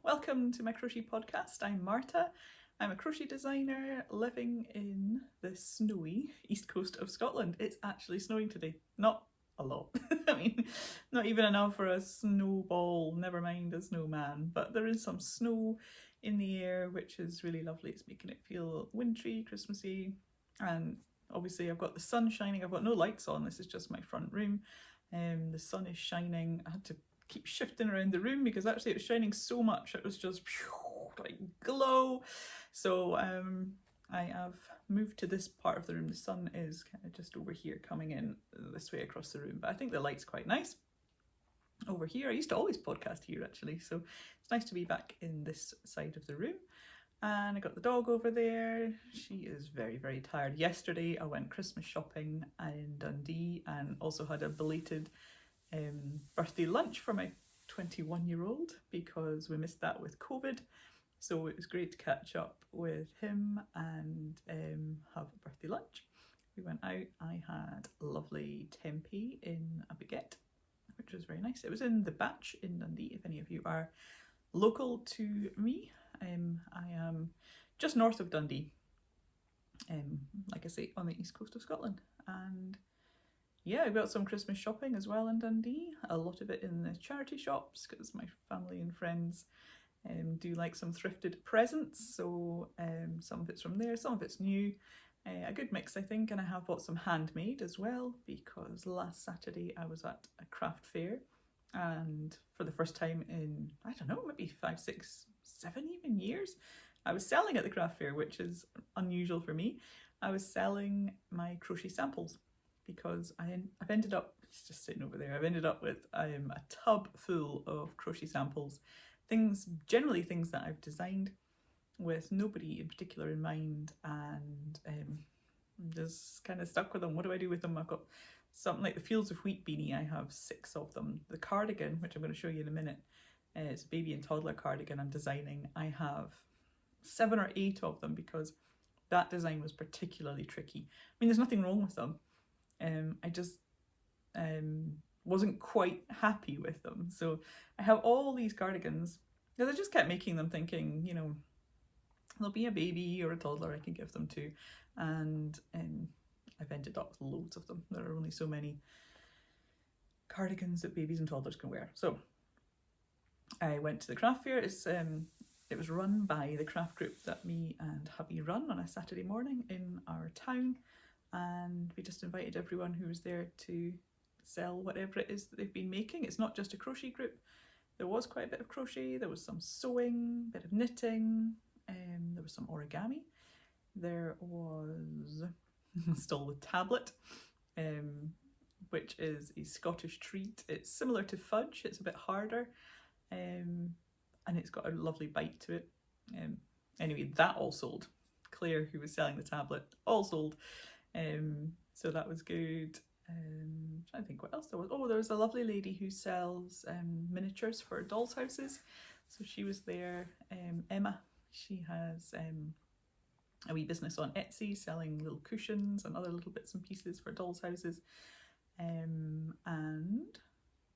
welcome to my crochet podcast. I'm Marta. I'm a crochet designer living in the snowy east coast of Scotland. It's actually snowing today. Not a lot. I mean, not even enough for a snowball, never mind a snowman, but there is some snow in the air, which is really lovely. It's making it feel wintry, Christmassy, and obviously I've got the sun shining. I've got no lights on. This is just my front room. The sun is shining. I had to keep shifting around the room because actually it was shining so much it was just like glow. So I have moved to this part of the room. The sun is kind of just over here coming in this way across the room, but I think the light's quite nice over here. I used to always podcast here actually, so it's nice to be back in this side of the room. And I got the dog over there. She is very, very tired. Yesterday I went Christmas shopping in Dundee and also had a belated birthday lunch for my 21-year-old because we missed that with COVID. So it was great to catch up with him and have a birthday lunch. We went out. I had lovely tempeh in a baguette, which was very nice. It was in the Batch in Dundee, if any of you are local to me. I am just north of Dundee, like I say, on the east coast of Scotland. And yeah, I got some Christmas shopping as well in Dundee, a lot of it in the charity shops because my family and friends do like some thrifted presents, so some of it's from there, some of it's new, a good mix I think. And I have bought some handmade as well because last Saturday I was at a craft fair and for the first time in, I don't know, maybe 5, 6, 7 even years, I was selling at the craft fair, which is unusual for me. I was selling my crochet samples because I've ended up, it's just sitting over there, I've ended up with a tub full of crochet samples, generally things that I've designed with nobody in particular in mind, and I'm just kind of stuck with them. What do I do with them? I've got something like the Fields of Wheat beanie, I have 6 of them. The cardigan, which I'm going to show you in a minute, it's a baby and toddler cardigan I'm designing. I have 7 or 8 of them because that design was particularly tricky. I mean, there's nothing wrong with them. I just wasn't quite happy with them. So I have all these cardigans because I just kept making them thinking, you know, there'll be a baby or a toddler I can give them to. And I've ended up with loads of them. There are only so many cardigans that babies and toddlers can wear. So I went to the craft fair. It was run by the craft group that me and hubby run on a Saturday morning in our town. And we just invited everyone who was there to sell whatever it is that they've been making. It's not just a crochet group. There was quite a bit of crochet, there was some sewing, a bit of knitting, there was some origami, there was still the tablet, which is a Scottish treat. It's similar to fudge, it's a bit harder, and it's got a lovely bite to it. Anyway, that all sold. Claire, who was selling the tablet, all sold. So that was good. I'm trying to think what else there was. Oh, there was a lovely lady who sells miniatures for dolls' houses. So she was there. Emma, she has a wee business on Etsy selling little cushions and other little bits and pieces for dolls' houses. And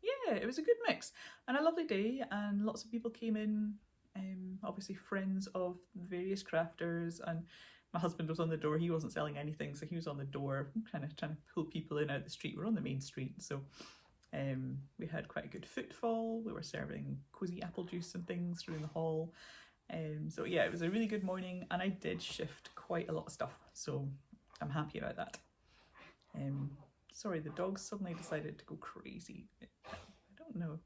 yeah, it was a good mix and a lovely day, and lots of people came in, obviously friends of various crafters, and my husband was on the door. He wasn't selling anything, so he was on the door kind of trying to pull people in out the street. We're on the main street, so we had quite a good footfall. We were serving cosy apple juice and things through in the hall. So yeah, it was a really good morning, and I did shift quite a lot of stuff, so I'm happy about that. Sorry, the dog suddenly decided to go crazy. I don't know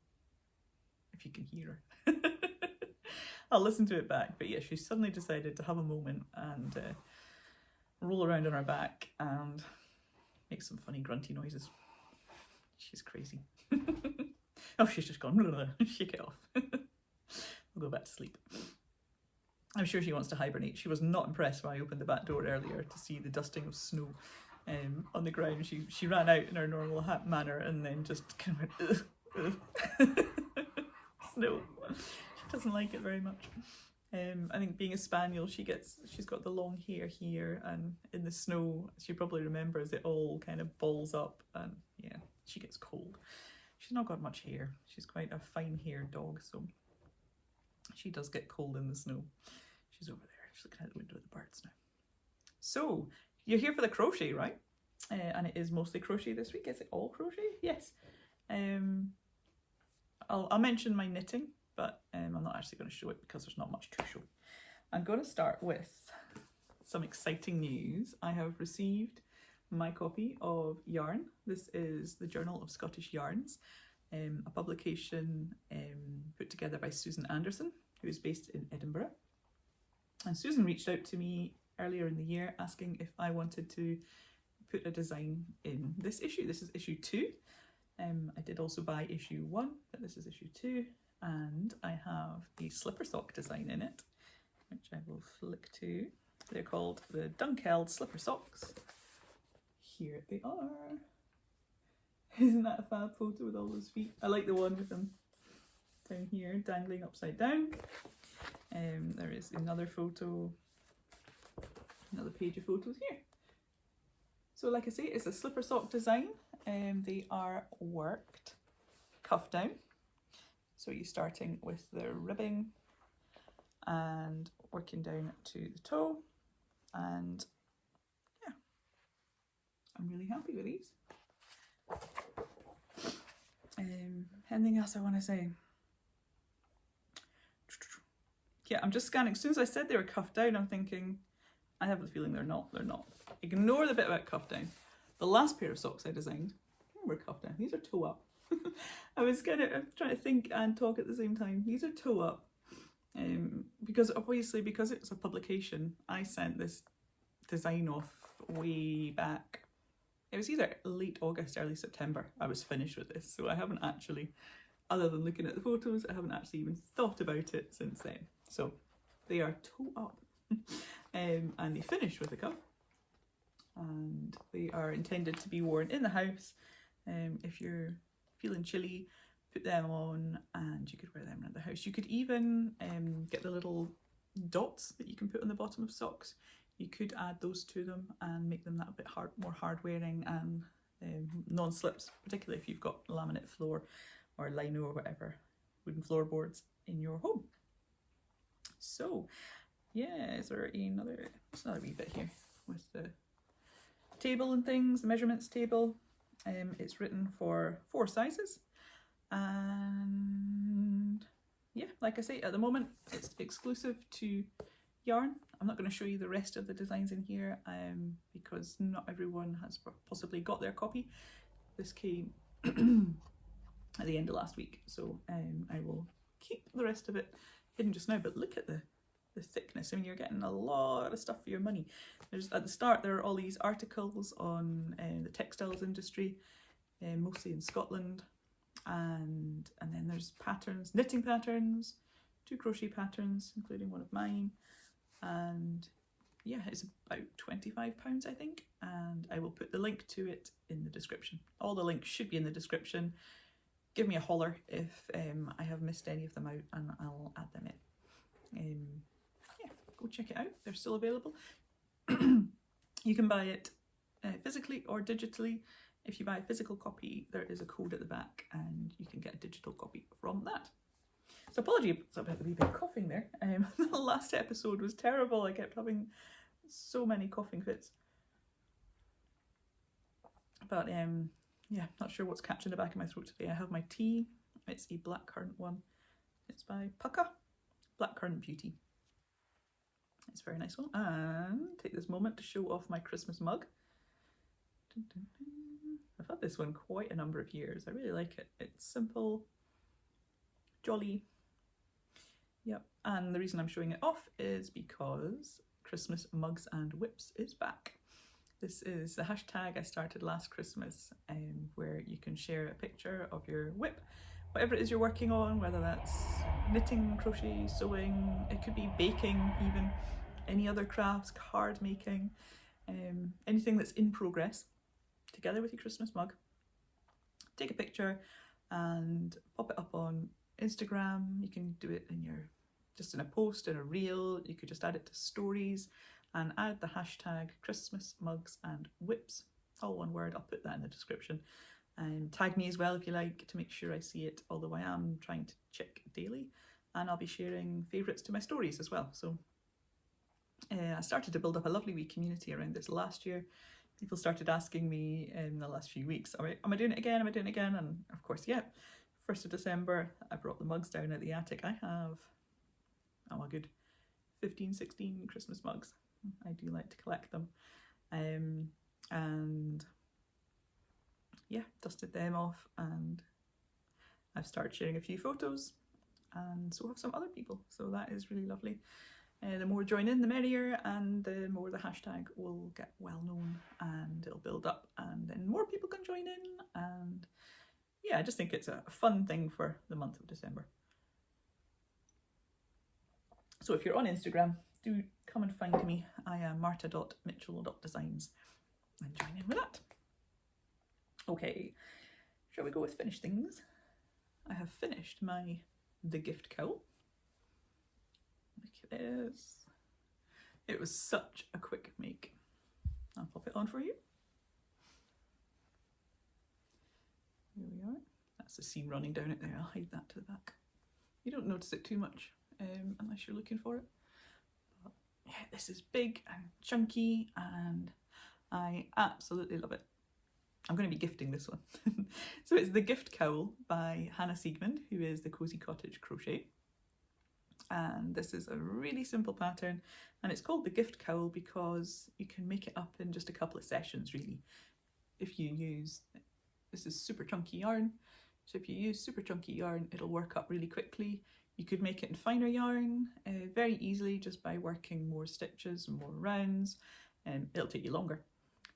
if you can hear her. I'll listen to it back, but yeah, she suddenly decided to have a moment and roll around on her back and make some funny grunty noises. She's crazy. Oh, she's just gone, shake it off. We'll go back to sleep. I'm sure she wants to hibernate. She was not impressed when I opened the back door earlier to see the dusting of snow on the ground. She ran out in her normal manner and then just kind of went, ugh. Snow. She doesn't like it very much. I think being a spaniel, she's got the long hair here, and in the snow, she probably remembers it all kind of balls up, and yeah, she gets cold. She's not got much hair. She's quite a fine-haired dog, so She does get cold in the snow. She's over there. She's looking out the window at the birds now. So, you're here for the crochet, right? And it is mostly crochet this week. Is it all crochet? Yes. I'll mention my knitting, but I'm not actually going to show it because there's not much to show. I'm going to start with some exciting news. I have received my copy of Yarn. This is the Journal of Scottish Yarns, a publication put together by Susan Anderson, who is based in Edinburgh. And Susan reached out to me earlier in the year asking if I wanted to put a design in this issue. This is issue 2. I did also buy issue 1, but this is issue 2, and I have a slipper sock design in it, which I will flick to. They're called the Dunkeld slipper socks. Here they are. Isn't that a fab photo with all those feet? I like the one with them down here, dangling upside down. There is another photo, another page of photos here. So like I say, it's a slipper sock design. They are worked cuff down. So you're starting with the ribbing and working down to the toe. And yeah, I'm really happy with these. Anything else I want to say? Yeah, I'm just scanning. As soon as I said they were cuffed down, I'm thinking, I have the feeling they're not. They're not. Ignore the bit about cuff down. The last pair of socks I designed were cuff down. These are toe up. I'm trying to think and talk at the same time. These are toe up. Because obviously, because it's a publication, I sent this design off way back. It was either late August, early September. I was finished with this, so I haven't actually, other than looking at the photos, I haven't actually even thought about it since then. So they are toe up, and they finish with a cuff, and they are intended to be worn in the house. If you're feeling chilly, put them on, and you could wear them around the house. You could even get the little dots that you can put on the bottom of socks. You could add those to them and make them that bit more hard wearing and non-slips, particularly if you've got laminate floor or lino or whatever, wooden floorboards in your home. So yeah, is there another, there's another wee bit here with the table and things, the measurements table. It's written for 4 sizes, and yeah, like I say, at the moment it's exclusive to yarn. I'm not going to show you the rest of the designs in here because not everyone has possibly got their copy. This came at the end of last week, so I will keep the rest of it hidden just now. But look at the thickness. I mean, you're getting a lot of stuff for your money. There's, at the start, there are all these articles on the textiles industry, mostly in Scotland, and then there's patterns, knitting patterns, 2 crochet patterns, including one of mine. And yeah, it's about £25, I think, and I will put the link to it in the description. All the links should be in the description. Give me a holler if I have missed any of them out, and I'll add them in. Yeah, go check it out. They're still available. You can buy it physically or digitally. If you buy a physical copy, there is a code at the back and you can get a digital copy from that. So apologies about the wee bit of coughing there. The last episode was terrible. I kept having so many coughing fits. But yeah, not sure what's catching the back of my throat today. I have my tea. It's a blackcurrant one. It's by Pucka, Blackcurrant Beauty. It's a very nice one. And take this moment to show off my Christmas mug. Dun, dun, dun. I've had this one quite a number of years. I really like it. It's simple, jolly. Yep, and the reason I'm showing it off is because Christmas Mugs and Whips is back. This is the hashtag I started last Christmas, where you can share a picture of your whip, whatever it is you're working on, whether that's knitting, crochet, sewing, it could be baking even, any other crafts, card making, anything that's in progress, together with your Christmas mug. Take a picture and pop it up on Instagram. You can do it in your, just in a post, in a reel. You could just add it to stories and add the hashtag Christmas Mugs and Whips, all one word. I'll put that in the description. And tag me as well if you like, to make sure I see it, although I am trying to check daily and I'll be sharing favourites to my stories as well. So I started to build up a lovely wee community around this last year. People started asking me in the last few weeks, am I doing it again? Am I doing it again? And of course, yeah, 1st of December, I brought the mugs down at the attic. I have, a good 15, 16 Christmas mugs. I do like to collect them. And yeah, dusted them off, and I've started sharing a few photos, and so have some other people. So that is really lovely. The more join in, the merrier, and the more the hashtag will get well known and it'll build up, and then more people can join in. And yeah, I just think it's a fun thing for the month of December. So if you're on Instagram, do come and find me. I am marta.mitchell.designs, and join in with that. Okay, shall we go with finished things? I have finished the Gift Cowl. Look at this. It was such a quick make. I'll pop it on for you. Here we are. That's the seam running down it there. I'll hide that to the back. You don't notice it too much unless you're looking for it. But yeah, this is big and chunky, and I absolutely love it. I'm going to be gifting this one. So it's the Gift Cowl by Hannah Siegmund, who is the Cozy Cottage Crochet. And this is a really simple pattern, and it's called the Gift Cowl because you can make it up in just a couple of sessions, really. If you use, this is super chunky yarn, so if you use super chunky yarn, it'll work up really quickly. You could make it in finer yarn very easily just by working more stitches and more rounds, and it'll take you longer.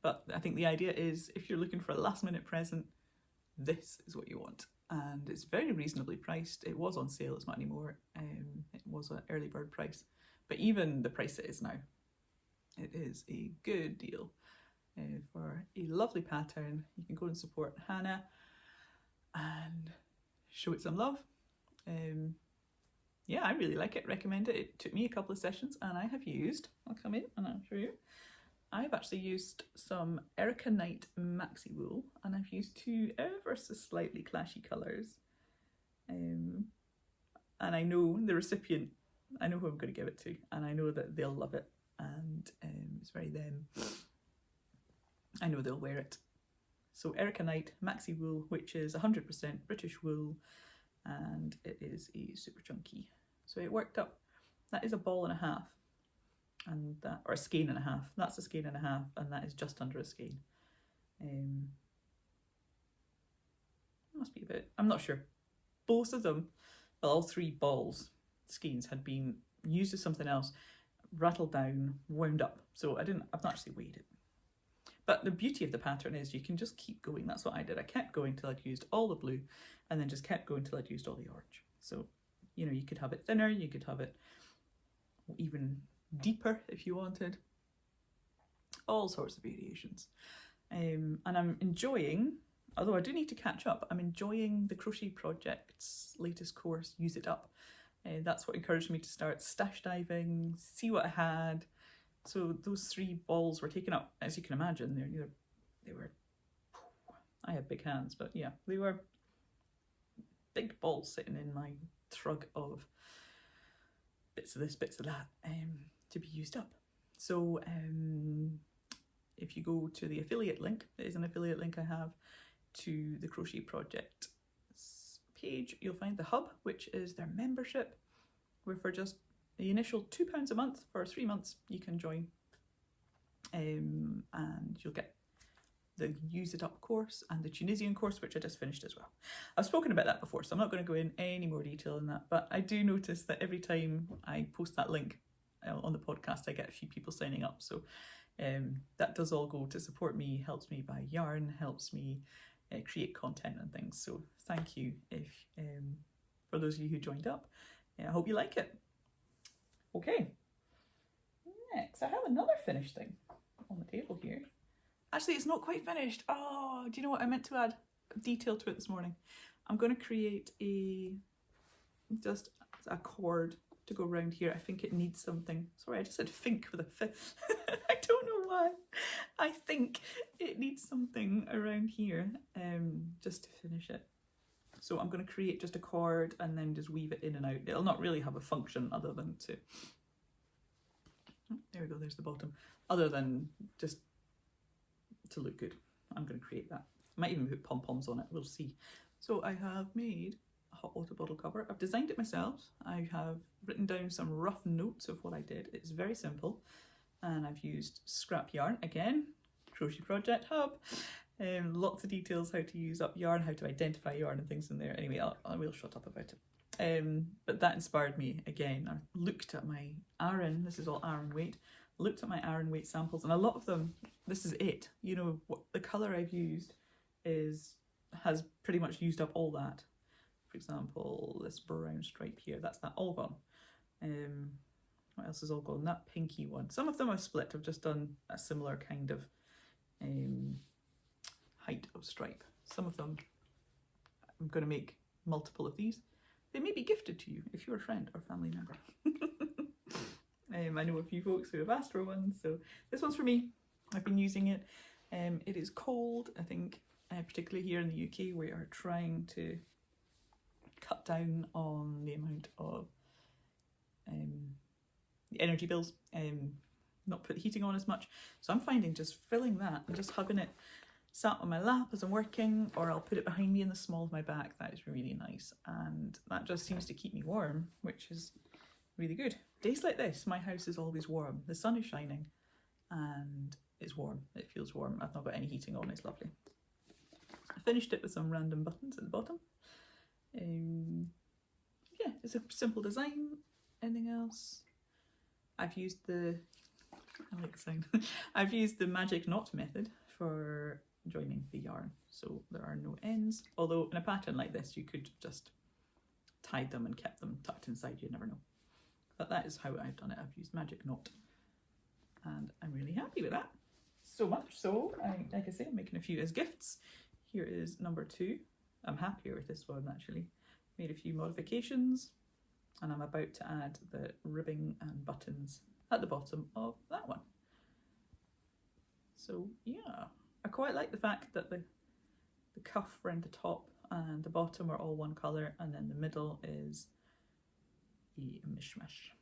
But I think the idea is, if you're looking for a last minute present, this is what you want. And it's very reasonably priced. It was on sale, it's not anymore. It was an early bird price. But even the price it is now, it is a good deal for a lovely pattern. You can go and support Hannah and show it some love. Yeah, I really like it, recommend it. It took me a couple of sessions, and I have used, I'll come in and I'll show you. I've actually used some Erika Knight maxi wool, and I've used two ever so slightly clashy colours. And I know the recipient, I know who I'm going to give it to, and I know that they'll love it, and it's very them. I know they'll wear it. So Erika Knight maxi wool, which is 100% British wool, and it is a super chunky. So it worked up, that is a ball and a half. And that, or a skein and a half, that's a skein and a half, and that is just under a skein. Must be a bit, I'm not sure. Both of them, well, all three balls, skeins, had been used as something else, rattled down, wound up. So I've not actually weighed it. But the beauty of the pattern is you can just keep going. That's what I did. I kept going till I'd used all the blue, and then just kept going till I'd used all the orange. So, you know, you could have it thinner, you could have it even deeper if you wanted, all sorts of variations. And I'm enjoying, although I do need to catch up, I'm enjoying the Crochet Project's latest course, Use It Up. That's what encouraged me to start stash diving, see what I had. So those three balls were taken up, as you can imagine. They were, I have big hands, but yeah, they were big balls sitting in my trug of bits of this, bits of that, to be used up. So if you go to the affiliate link, there is an affiliate link I have to the Crochet Project page, you'll find the hub, which is their membership, where for just the initial £2 a month for 3 months you can join, and you'll get the Use It Up course and the Tunisian course, which I just finished as well. I've spoken about that before, so I'm not going to go in any more detail in that, but I do notice that every time I post that link on the podcast, I get a few people signing up. So that does all go to support me, helps me buy yarn, helps me create content and things. So thank you if for those of you who joined up. I hope you like it. Okay, next I have another finished thing on the table here. Actually, it's not quite finished. Oh, do you know what? I meant to add detail to it this morning. I'm going to create just a cord to go around here. I think it needs something. Sorry, I just said think with a fifth. I don't know why. I think it needs something around here just to finish it. So I'm going to create just a cord and then just weave it in and out. It'll not really have a function other than to, there we go, there's the bottom, other than just to look good. I'm going to create that. I might even put pom-poms on it, we'll see. So I have made a hot water bottle cover. I've designed it myself. I have written down some rough notes of what I did. It's very simple. And I've used scrap yarn, again, Crochet Project Hub. Lots of details, how to use up yarn, how to identify yarn and things in there. Anyway, I will shut up about it. But that inspired me again. I looked at my Aran, this is all Aran weight, looked at my Aran weight samples, and a lot of them, this is it. You know, what the colour I've used has pretty much used up all that. For example, this brown stripe here, that's that all gone. What else is all gone? That pinky one. Some of them I've split. I've just done a similar kind of height of stripe. Some of them I'm going to make multiple of these. They may be gifted to you if you're a friend or family member. I know a few folks who have asked for one, so this one's for me. I've been using it. It is cold. I think particularly here in the UK we are trying to cut down on the amount of the energy bills, not put the heating on as much. So I'm finding just filling that and just having it sat on my lap as I'm working, or I'll put it behind me in the small of my back. That is really nice, and that just seems to keep me warm, which is really good. Days like this, my house is always warm. The sun is shining and it's warm. It feels warm. I've not got any heating on. It's lovely. I finished it with some random buttons at the bottom. Yeah, it's a simple design. Anything else? I've used the, I like the sound, I've used the magic knot method for joining the yarn, so there are no ends, although in a pattern like this you could have just tied them and kept them tucked inside, you never know. But that is how I've done it. I've used magic knot and I'm really happy with that. So much so, like I say, I'm making a few as gifts. Here is number 2. I'm happier with this one actually. Made a few modifications and I'm about to add the ribbing and buttons at the bottom of that one. So yeah, I quite like the fact that the cuff around the top and the bottom are all one colour, and then the middle is a mishmash.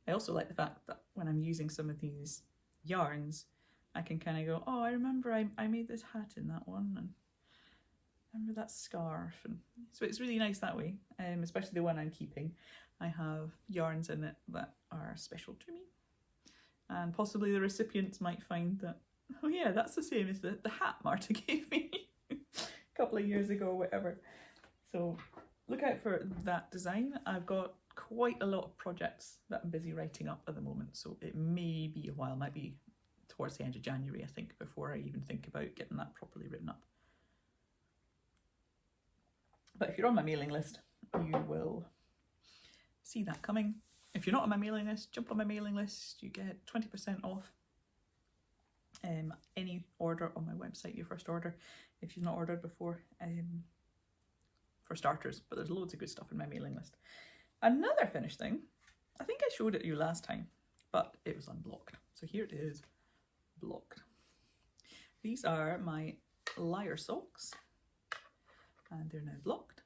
I also like the fact that when I'm using some of these yarns, I can kind of go, oh, I remember I made this hat in that one, and I remember that scarf, and so it's really nice that way. Especially the one I'm keeping, I have yarns in it that are special to me, and possibly the recipients might find that, oh yeah, that's the same as the hat Marta gave me a couple of years ago or whatever. So look out for that design. I've got quite a lot of projects that I'm busy writing up at the moment, so it may be a while, might be towards the end of January I think, before I even think about getting that properly written up. But if you're on my mailing list, you will see that coming. If you're not on my mailing list, jump on my mailing list. You get 20% off any order on my website, your first order, if you've not ordered before, for starters. But there's loads of good stuff in my mailing list. Another finished thing, I think I showed it to you last time, but it was unblocked. So here it is, blocked. These are my Lyre Socks, and they're now blocked.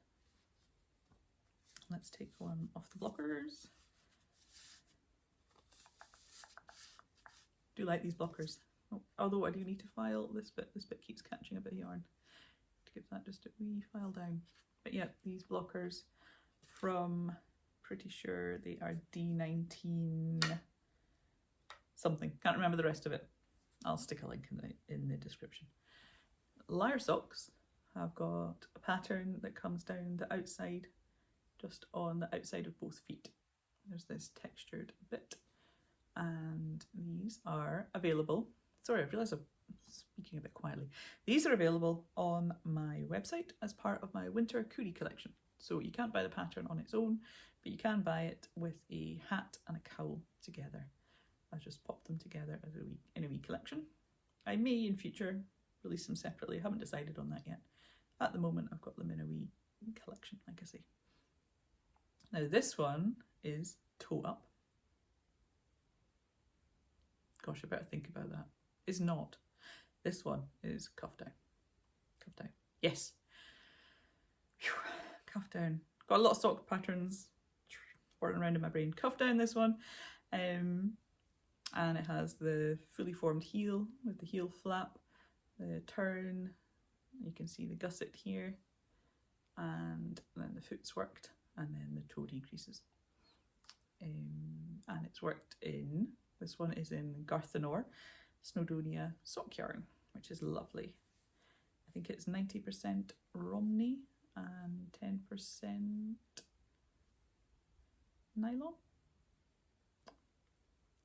Let's take one off the blockers. Do like these blockers, although I do need to file this bit. This bit keeps catching a bit of yarn. To give that just a wee file down. But yeah, these blockers from, pretty sure they are D19 something. Can't remember the rest of it. I'll stick a link in the description. Lyre Socks have got a pattern that comes down the outside, just on the outside of both feet. There's this textured bit, and these are available. Sorry, I realise I'm speaking a bit quietly. These are available on my website as part of my winter Cootie collection. So you can't buy the pattern on its own, but you can buy it with a hat and a cowl together. I've just popped them together as in a wee collection. I may in future release them separately. I haven't decided on that yet. At the moment, I've got them in a wee collection, like I say. Now this one is toe up. Gosh, I better think about that. It's not. This one is cuff down. Cuff down. Yes. Whew. Cuff down. Got a lot of sock patterns whirling around in my brain. Cuff down, this one. And it has the fully formed heel with the heel flap, the turn. You can see the gusset here, and then the foot's worked, and then the toe decreases. And it's worked in, this one is in Garthenor, Snowdonia sock yarn, which is lovely. I think it's 90% Romney and 10% nylon.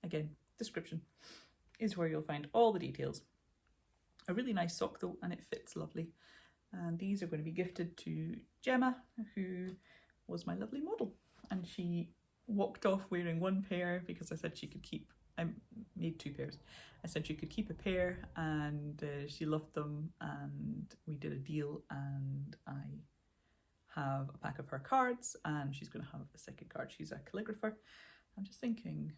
Again, description is where you'll find all the details. A really nice sock though, and it fits lovely. And these are going to be gifted to Gemma, who was my lovely model. And she walked off wearing one pair because I said she could keep, I made 2 pairs. I said she could keep a pair, and she loved them, and we did a deal, and I have a pack of her cards, and she's going to have a second card. She's a calligrapher. I'm just thinking,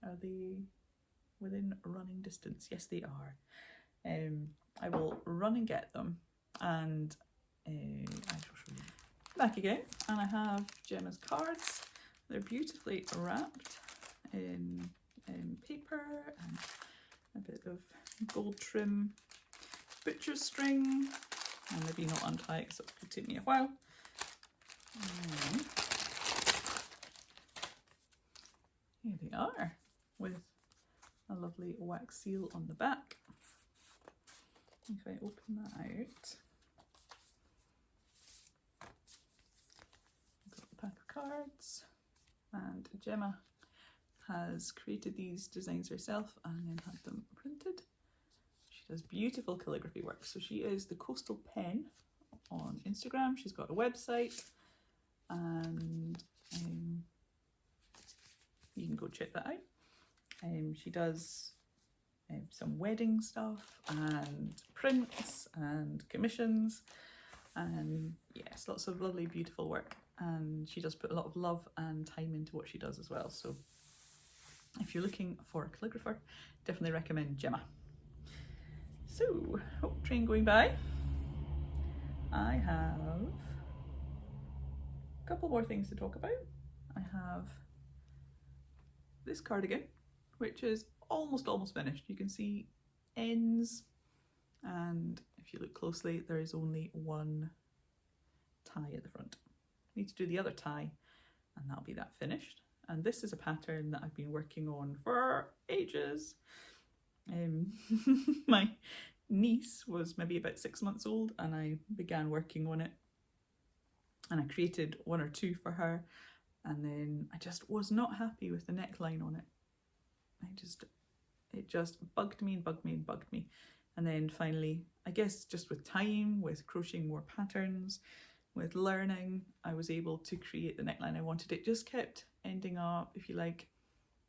are they within running distance? Yes, they are. I will run and get them, and I shall show you. Back again, and I have Gemma's cards. They're beautifully wrapped in paper and a bit of gold trim butcher's string, and maybe not untie because it could take me a while. Here they are, with a lovely wax seal on the back. If I open that out, I've got a pack of cards, and Gemma has created these designs herself and then had them printed. She does beautiful calligraphy work. So she is the Coastal Pen on Instagram. She's got a website, and you can go check that out. She does some wedding stuff and prints and commissions, and yes, lots of lovely beautiful work, and she does put a lot of love and time into what she does as well. So if you're looking for a calligrapher, definitely recommend Gemma. So, train going by. I have a couple more things to talk about. I have this cardigan, which is almost finished. You can see ends, and if you look closely, there is only one tie at the front. Need to do the other tie, and that'll be that finished. And this is a pattern that I've been working on for ages. My niece was maybe about 6 months old, and I began working on it, and I created 1 or 2 for her, and then I just was not happy with the neckline on it. It just bugged me and bugged me and bugged me. And then finally, I guess just with time, with crocheting more patterns, with learning, I was able to create the neckline I wanted. It just kept ending up, if you like,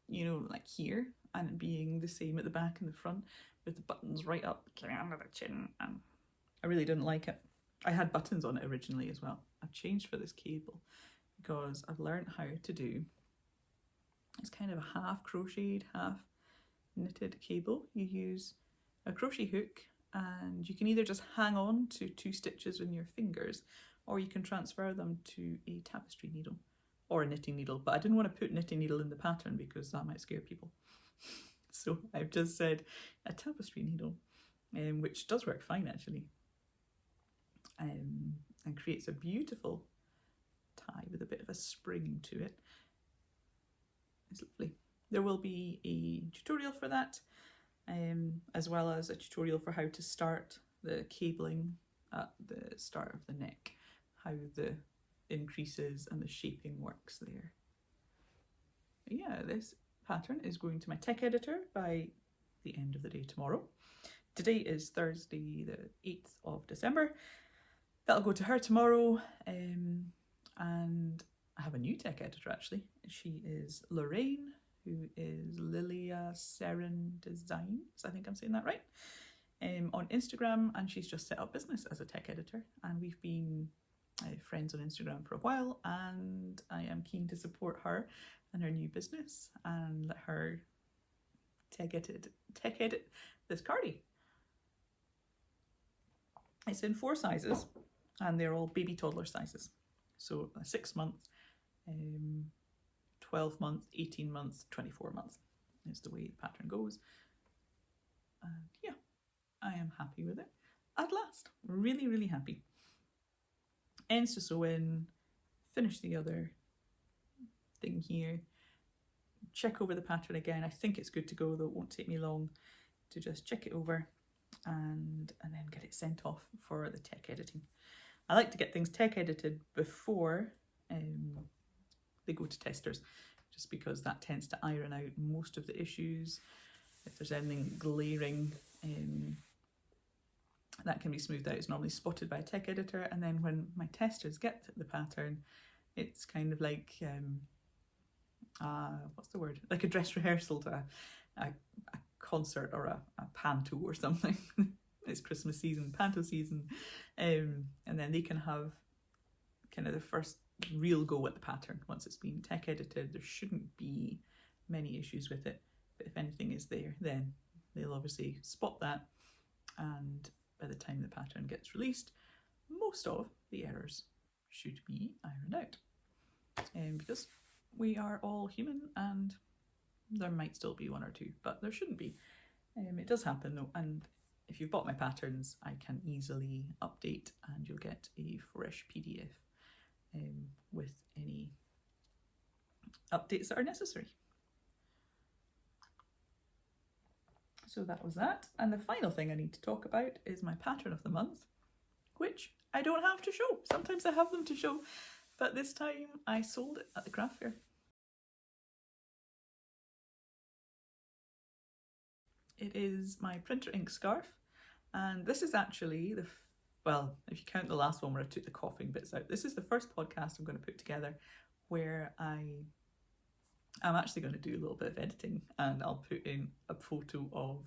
you know, like here, and being the same at the back and the front, with the buttons right up coming under the chin, and I really didn't like it. I had buttons on it originally as well. I've changed for this cable because I've learned how to do, it's kind of a half crocheted, half knitted cable. You use a crochet hook, and you can either just hang on to 2 stitches in your fingers, or you can transfer them to a tapestry needle or a knitting needle. But I didn't want to put knitting needle in the pattern because that might scare people. So I've just said a tapestry needle, which does work fine actually, and creates a beautiful tie with a bit of a spring to it. It's lovely. There will be a tutorial for that, as well as a tutorial for how to start the cabling at the start of the neck, how the increases and the shaping works there. But yeah, this pattern is going to my tech editor by the end of the day tomorrow. Today is Thursday the 8th of December. That'll go to her tomorrow, and I have a new tech editor actually. She is Lorraine, who is Lilia Seren Designs, I think I'm saying that right, on Instagram, and she's just set up business as a tech editor, and we've been friends on Instagram for a while, and I am keen to support her and her new business and let her tech edit this cardie. It's in 4 sizes and they're all baby toddler sizes. So a 6 month, 12 month, 18 months, 24 months is the way the pattern goes. And yeah, I am happy with it at last. Really, really happy. Ends to sew in, finish the other thing here, check over the pattern again. I think it's good to go, though it won't take me long to just check it over and then get it sent off for the tech editing. I like to get things tech edited before they go to testers, just because that tends to iron out most of the issues. If there's anything glaring, that can be smoothed out. It's normally spotted by a tech editor, and then when my testers get the pattern, it's kind of like what's the word? Like a dress rehearsal to a concert or a panto or something. It's Christmas season, panto season, and then they can have kind of the first real go at the pattern once it's been tech edited. There shouldn't be many issues with it, but if anything is there, then they'll obviously spot that, and by the time the pattern gets released, most of the errors should be ironed out, because we are all human and there might still be 1 or 2, but there shouldn't be. It does happen though, and if you've bought my patterns, I can easily update and you'll get a fresh PDF with any updates that are necessary. So that was that. And the final thing I need to talk about is my pattern of the month, which I don't have to show. Sometimes I have them to show, but this time I sold it at the craft fair. It is my printer ink scarf, and this is actually well, if you count the last one where I took the coughing bits out, this is the first podcast I'm going to put together where I'm actually going to do a little bit of editing, and I'll put in a photo of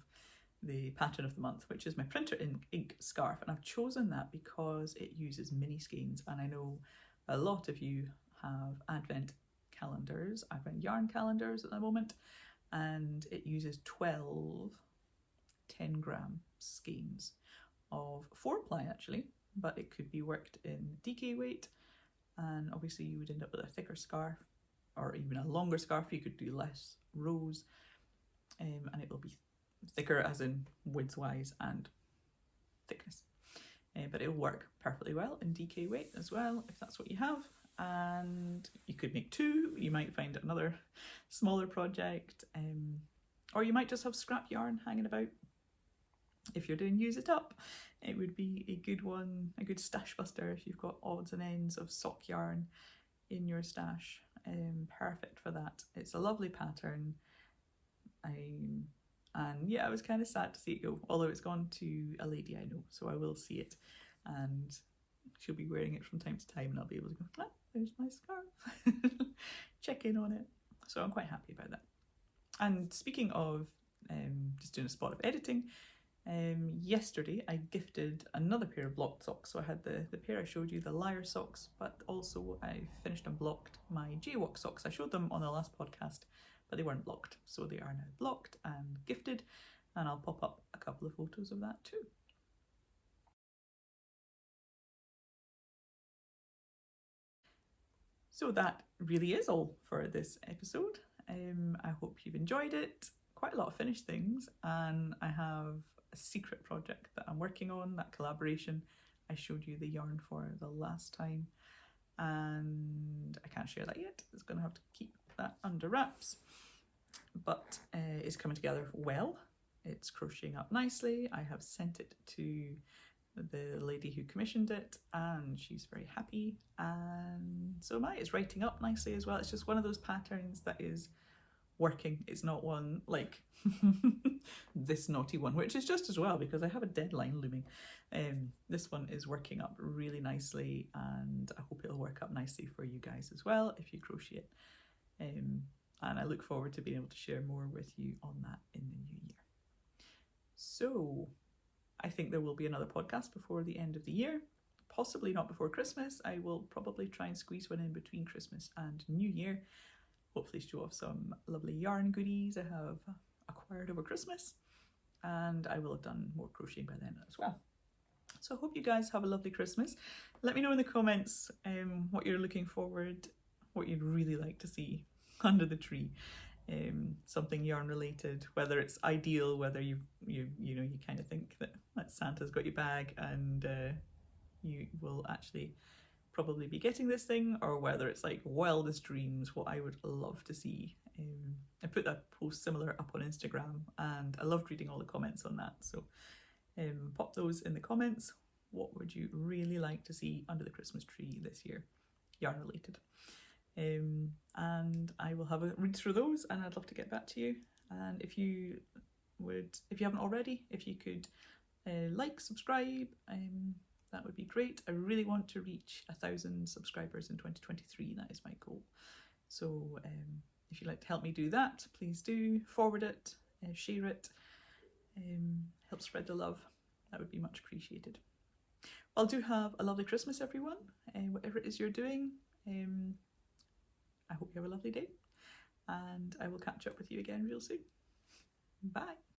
the pattern of the month, which is my printer ink scarf. And I've chosen that because it uses mini skeins, and I know a lot of you have advent calendars, advent yarn calendars at the moment, and it uses 12 10-gram skeins of 4-ply actually, but it could be worked in DK weight, and obviously you would end up with a thicker scarf or even a longer scarf. You could do less rows, and it will be thicker as in width-wise and thickness, but it'll work perfectly well in DK weight as well if that's what you have. And you could make 2, you might find another smaller project, or you might just have scrap yarn hanging about. If you're doing use it up, it would be a good one, a good stash buster if you've got odds and ends of sock yarn in your stash. Perfect for that. It's a lovely pattern, and yeah, I was kind of sad to see it go, although it's gone to a lady I know, so I will see it and she'll be wearing it from time to time, and I'll be able to go, ah, there's my scarf. Check in on it. So I'm quite happy about that. And speaking of just doing a spot of editing, yesterday I gifted another pair of blocked socks. So I had the pair I showed you, the Lyre Socks, but also I finished and blocked my Jaywalk socks. I showed them on the last podcast, but they weren't blocked, so they are now blocked and gifted, and I'll pop up a couple of photos of that too. So that really is all for this episode. I hope you've enjoyed it. Quite a lot of finished things, and I have a secret project that I'm working on, that collaboration I showed you the yarn for the last time, and I can't share that yet. It's going to have to keep that under wraps, but it's coming together well. It's crocheting up nicely. I have sent it to the lady who commissioned it and she's very happy, and so am I. It's writing up nicely as well. It's just one of those patterns that is working. It's not one like this naughty one, which is just as well because I have a deadline looming. This one is working up really nicely, and I hope it'll work up nicely for you guys as well if you crochet it, and I look forward to being able to share more with you on that in the new year. So I think there will be another podcast before the end of the year, possibly not before Christmas. I will probably try and squeeze one in between Christmas and New Year. Hopefully show off some lovely yarn goodies I have acquired over Christmas, and I will have done more crocheting by then as well. So I hope you guys have a lovely Christmas. Let me know in the comments what you're looking forward, what you'd really like to see under the tree. Something yarn related, whether it's ideal, whether you kind of think that Santa's got your bag and you will actually probably be getting this thing, or whether it's like wildest dreams, what I would love to see. I put that post similar up on Instagram and I loved reading all the comments on that, so pop those in the comments. What would you really like to see under the Christmas tree this year, yarn related? And I will have a read through those and I'd love to get back to you. And if you haven't already, if you could like, subscribe, that would be great. I really want to reach 1,000 subscribers in 2023. That is my goal. So if you'd like to help me do that, please do forward it, share it, help spread the love. That would be much appreciated. Well, do have a lovely Christmas, everyone. Whatever it is you're doing, I hope you have a lovely day, and I will catch up with you again real soon. Bye.